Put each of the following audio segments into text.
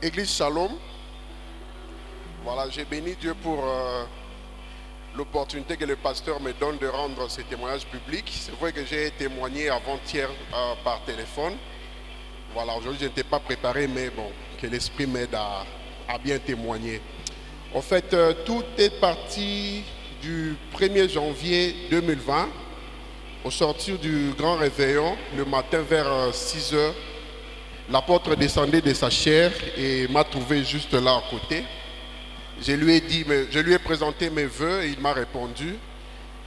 Église Shalom, voilà, j'ai béni Dieu pour l'opportunité que le pasteur me donne de rendre ces témoignages publics. C'est vrai que j'ai témoigné avant-hier par téléphone. Voilà, aujourd'hui je n'étais pas préparé, mais bon, que l'Esprit m'aide à bien témoigner. En fait, tout est parti du 1er janvier 2020, au sortir du grand réveillon, le matin vers 6 heures. L'apôtre descendait de sa chair et m'a trouvé juste là à côté. Je lui ai présenté mes vœux et il m'a répondu.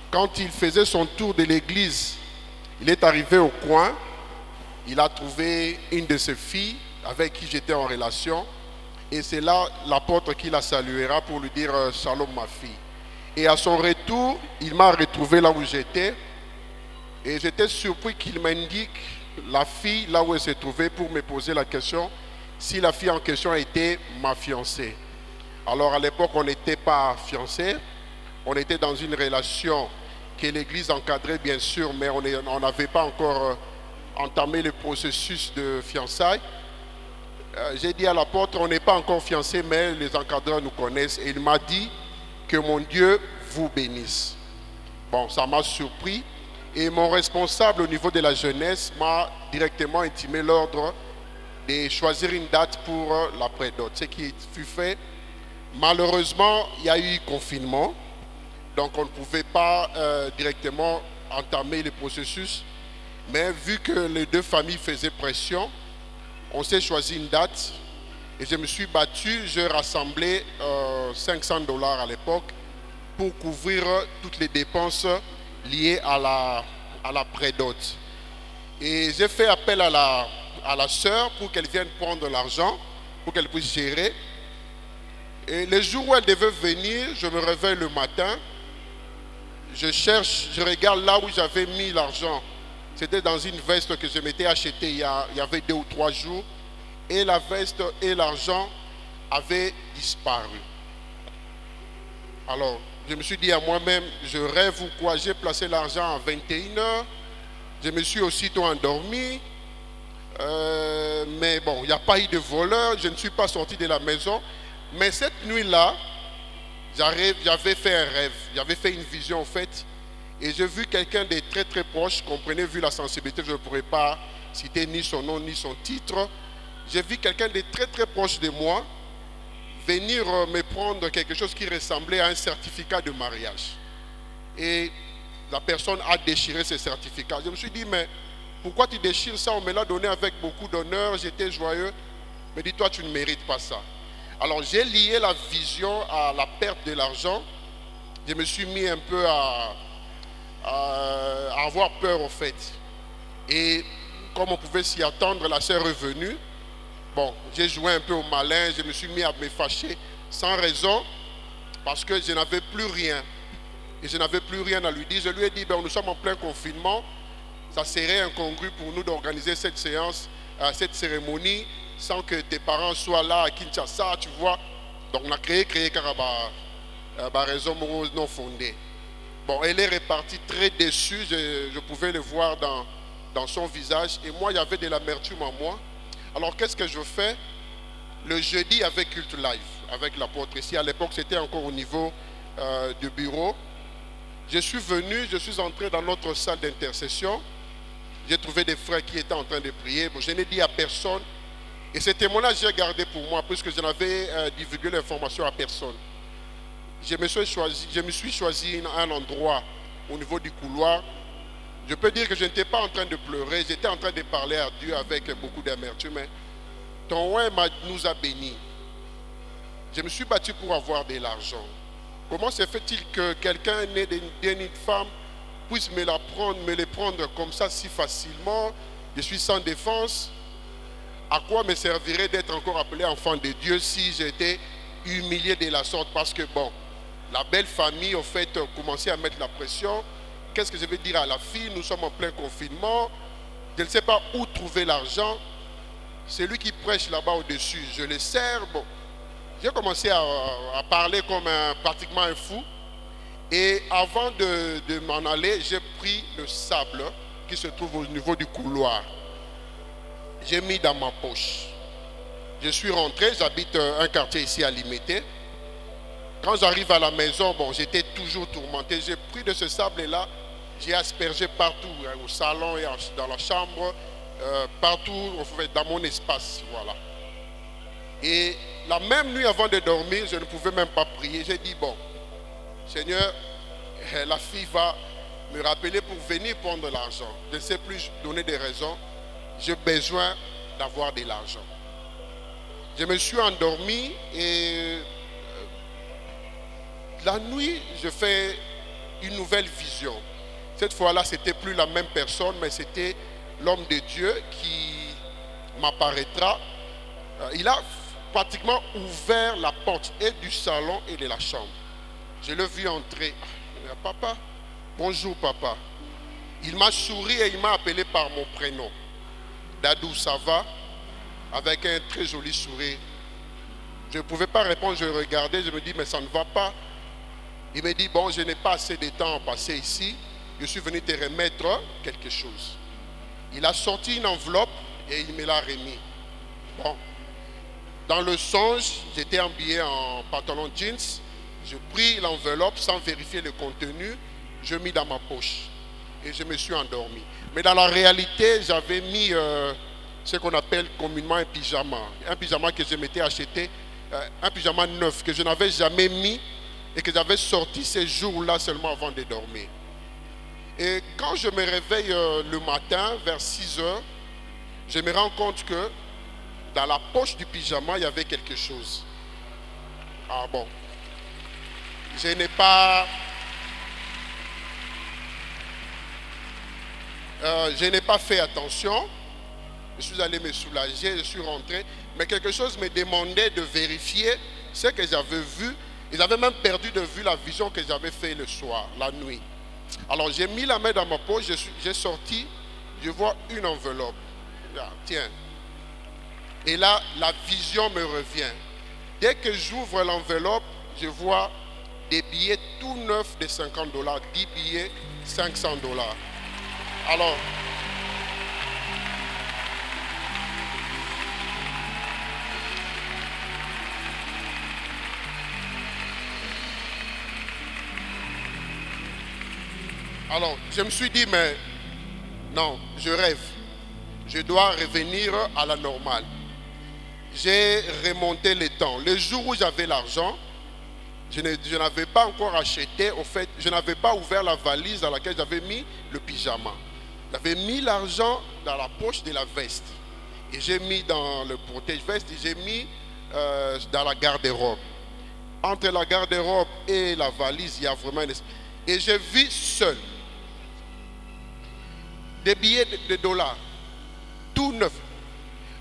Quand il faisait son tour de l'église, il est arrivé au coin. Il a trouvé une de ses filles avec qui j'étais en relation. Et c'est là l'apôtre qui la saluera pour lui dire « Shalom ma fille ». Et à son retour, il m'a retrouvé là où j'étais. Et j'étais surpris qu'il m'indique la fille là où elle se trouvait pour me poser la question si la fille en question était ma fiancée. Alors à l'époque, on n'était pas fiancés. On était dans une relation que l'église encadrait bien sûr, mais on n'avait pas encore entamé le processus de fiançailles. J'ai dit à l'apôtre, on n'est pas encore fiancés, mais les encadreurs nous connaissent. Et il m'a dit que mon Dieu vous bénisse. Bon, ça m'a surpris. Et mon responsable au niveau de la jeunesse m'a directement intimé l'ordre de choisir une date pour la prédot. Ce qui fut fait. Malheureusement, il y a eu confinement. Donc on ne pouvait pas directement entamer le processus. Mais vu que les deux familles faisaient pression, on s'est choisi une date. Et je me suis battu, j'ai rassemblé 500 $ à l'époque pour couvrir toutes les dépenses liées à la prédot. Et j'ai fait appel à la sœur pour qu'elle vienne prendre l'argent, pour qu'elle puisse gérer. Et les jours où elle devait venir, je me réveille le matin, je cherche, je regarde là où j'avais mis l'argent. C'était dans une veste que je m'étais achetée il y avait 2 ou 3 jours. Et la veste et l'argent avaient disparu. Alors, je me suis dit à moi-même, je rêve ou quoi? J'ai placé l'argent à 21 h. Je me suis aussitôt endormi. Mais bon, il n'y a pas eu de voleur. Je ne suis pas sorti de la maison. Mais cette nuit-là, j'avais fait un rêve. J'avais fait une vision en fait. Et j'ai vu quelqu'un de très très proche. Comprenez, vu la sensibilité, je ne pourrais pas citer ni son nom ni son titre. J'ai vu quelqu'un de très très proche de moi venir me prendre quelque chose qui ressemblait à un certificat de mariage. Et la personne a déchiré ce certificat. Je me suis dit, mais pourquoi tu déchires ça? On me l'a donné avec beaucoup d'honneur, j'étais joyeux. Mais dis-toi, tu ne mérites pas ça. Alors j'ai lié la vision à la perte de l'argent. Je me suis mis un peu à avoir peur au fait. Et comme on pouvait s'y attendre, la sœur est venue. Bon, j'ai joué un peu au malin, je me suis mis à me fâcher sans raison parce que je n'avais plus rien. Et je n'avais plus rien à lui dire. Je lui ai dit, ben, nous sommes en plein confinement. Ça serait incongru pour nous d'organiser cette séance, cette cérémonie, sans que tes parents soient là à Kinshasa, tu vois. Donc on a créé Karaba, raison non fondée. Bon, elle est repartie très déçue, je pouvais le voir dans son visage. Et moi, il y avait de l'amertume en moi. Alors, qu'est-ce que je fais? Le jeudi avec Culte Live, avec l'apôtre ici. À l'époque, c'était encore au niveau du bureau. Je suis venu, je suis entré dans notre salle d'intercession. J'ai trouvé des frères qui étaient en train de prier. Bon, je n'ai dit à personne. Et ce témoignage, j'ai gardé pour moi, puisque je n'avais divulgué l'information à personne. Je me suis choisi un endroit au niveau du couloir. Je peux dire que je n'étais pas en train de pleurer, j'étais en train de parler à Dieu avec beaucoup d'amertume. Mais ton roi nous a bénis. Je me suis battu pour avoir de l'argent. Comment se fait-il que quelqu'un né d'une femme puisse me le prendre comme ça si facilement? Je suis sans défense. À quoi me servirait d'être encore appelé enfant de Dieu si j'étais humilié de la sorte? Parce que bon, la belle famille, au fait, commençait à mettre la pression. Qu'est-ce que je vais dire à la fille? Nous sommes en plein confinement. Je ne sais pas où trouver l'argent. C'est lui qui prêche là-bas au-dessus. Je le sers. Bon, j'ai commencé à parler comme pratiquement un fou. Et avant de m'en aller, j'ai pris le sable qui se trouve au niveau du couloir. J'ai mis dans ma poche. je suis rentré, j'habite un quartier ici à Limité. Quand j'arrive à la maison, bon, j'étais toujours tourmenté. J'ai pris de ce sable-là, j'ai aspergé partout, hein, au salon et dans la chambre, partout, en fait, dans mon espace, voilà. Et la même nuit avant de dormir, je ne pouvais même pas prier. J'ai dit, bon, Seigneur, la fille va me rappeler pour venir prendre l'argent. Je ne sais plus donner des raisons. J'ai besoin d'avoir de l'argent. Je me suis endormi et la nuit, je fais une nouvelle vision. Cette fois-là, ce n'était plus la même personne, mais c'était l'homme de Dieu qui m'apparaîtra. Il a pratiquement ouvert la porte et du salon et de la chambre. Je l'ai vu entrer. Papa, bonjour papa. Il m'a souri et il m'a appelé par mon prénom. Dadou, ça va? Avec un très joli sourire. Je ne pouvais pas répondre, je regardais, je me dis, mais ça ne va pas. Il me dit, bon, je n'ai pas assez de temps à passer ici. Je suis venu te remettre quelque chose. Il a sorti une enveloppe et il me l'a remis. Bon. Dans le songe, j'étais habillé en pantalon jeans. Je pris l'enveloppe sans vérifier le contenu. Je mis dans ma poche. Et je me suis endormi. Mais dans la réalité, j'avais mis ce qu'on appelle communément un pyjama. Un pyjama que je m'étais acheté, un pyjama neuf que je n'avais jamais mis et que j'avais sorti ces jours-là seulement avant de dormir. Et quand je me réveille le matin, vers 6 heures, je me rends compte que dans la poche du pyjama, il y avait quelque chose. Ah bon. Je n'ai pas fait attention. Je suis allé me soulager, je suis rentré. Mais quelque chose me demandait de vérifier ce que j'avais vu. Ils avaient même perdu de vue la vision que j'avais fait le soir, la nuit. Alors j'ai mis la main dans ma poche, j'ai sorti, je vois une enveloppe. Là, tiens. Et là, la vision me revient. Dès que j'ouvre l'enveloppe, je vois des billets tout neufs de 50 $, 10 billets, 500 $. Alors, je me suis dit, mais non, je rêve. Je dois revenir à la normale. J'ai remonté le temps. Le jour où j'avais l'argent, je n'avais pas encore acheté, au fait, je n'avais pas ouvert la valise dans laquelle j'avais mis le pyjama. J'avais mis l'argent dans la poche de la veste. Et j'ai mis dans le protège-veste et j'ai mis dans la garde-robe. Entre la garde-robe et la valise, il y a vraiment une... Et je vis seul. Des billets de dollars, tout neuf.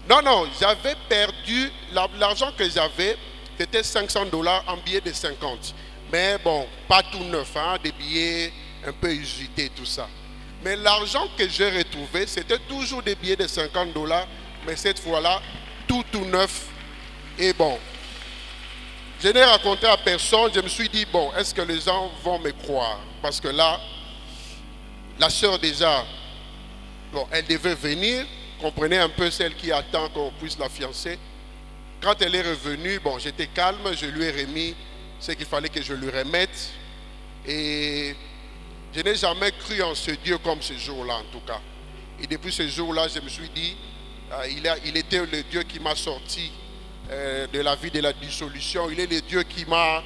Non, j'avais perdu, l'argent que j'avais, c'était 500 $ en billets de 50. Mais bon, pas tout neuf, hein, des billets un peu usités, tout ça. Mais l'argent que j'ai retrouvé, c'était toujours des billets de 50 $, mais cette fois-là, tout neuf. Et bon, je n'ai raconté à personne, je me suis dit, bon, est-ce que les gens vont me croire? Parce que là, la sœur déjà, bon, elle devait venir, comprenez un peu celle qui attend qu'on puisse la fiancer. Quand elle est revenue, bon, j'étais calme, je lui ai remis ce qu'il fallait que je lui remette. Et je n'ai jamais cru en ce Dieu comme ce jour-là, en tout cas. Et depuis ce jour-là, je me suis dit, il était le Dieu qui m'a sorti de la vie de la dissolution. Il est le Dieu qui m'a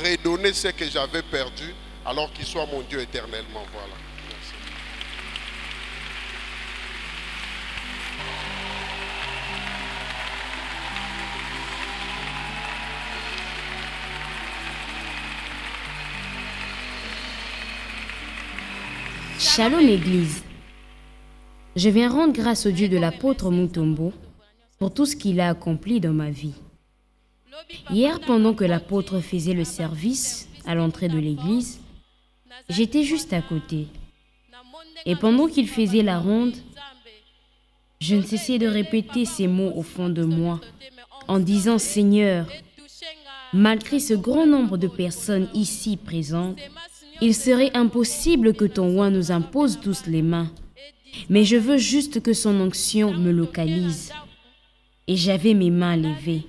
redonné ce que j'avais perdu, alors qu'il soit mon Dieu éternellement. Voilà. Merci. Shalom Église. Je viens rendre grâce au Dieu de l'apôtre Mutombo pour tout ce qu'il a accompli dans ma vie. Hier, pendant que l'apôtre faisait le service à l'entrée de l'église, j'étais juste à côté. Et pendant qu'il faisait la ronde, je ne cessais de répéter ces mots au fond de moi, en disant « Seigneur, malgré ce grand nombre de personnes ici présentes, il serait impossible que ton roi nous impose tous les mains, mais je veux juste que son onction me localise. et j'avais mes mains levées.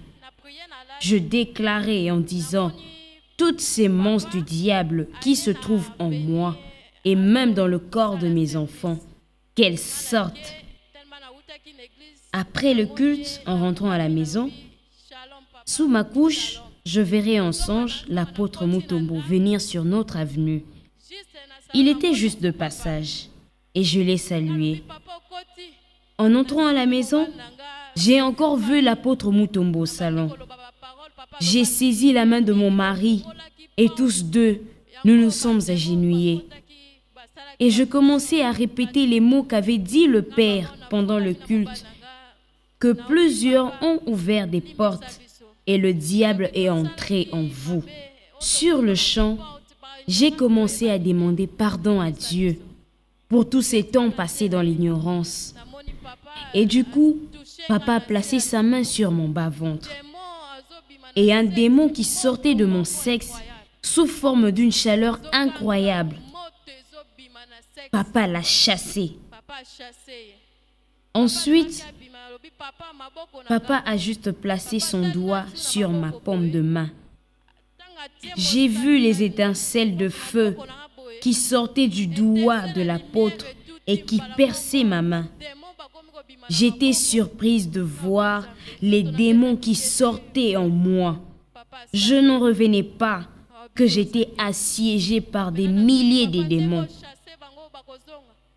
Je déclarais en disant, toutes ces monstres du diable qui se trouvent en moi et même dans le corps de mes enfants, qu'elles sortent. Après le culte, en rentrant à la maison, sous ma couche, je verrai en songe l'apôtre Mutombo venir sur notre avenue. Il était juste de passage et je l'ai salué. En entrant à la maison, j'ai encore vu l'apôtre Mutombo au salon. J'ai saisi la main de mon mari et tous deux, nous nous sommes agenouillés. Et je commençais à répéter les mots qu'avait dit le Père pendant le culte, que plusieurs ont ouvert des portes et le diable est entré en vous. Sur le champ, j'ai commencé à demander pardon à Dieu pour tous ces temps passés dans l'ignorance. Et du coup, papa a placé sa main sur mon bas-ventre. Et un démon qui sortait de mon sexe sous forme d'une chaleur incroyable. Papa l'a chassé. Ensuite, papa a juste placé son doigt sur ma paume de main. J'ai vu les étincelles de feu qui sortaient du doigt de l'apôtre et qui perçaient ma main. J'étais surprise de voir les démons qui sortaient en moi. Je n'en revenais pas que j'étais assiégée par des milliers de démons.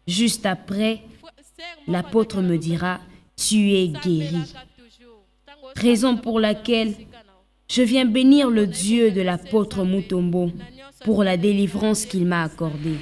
Juste après, l'apôtre me dira, tu es guéri. Raison pour laquelle je viens bénir le Dieu de l'apôtre Mutombo pour la délivrance qu'il m'a accordée.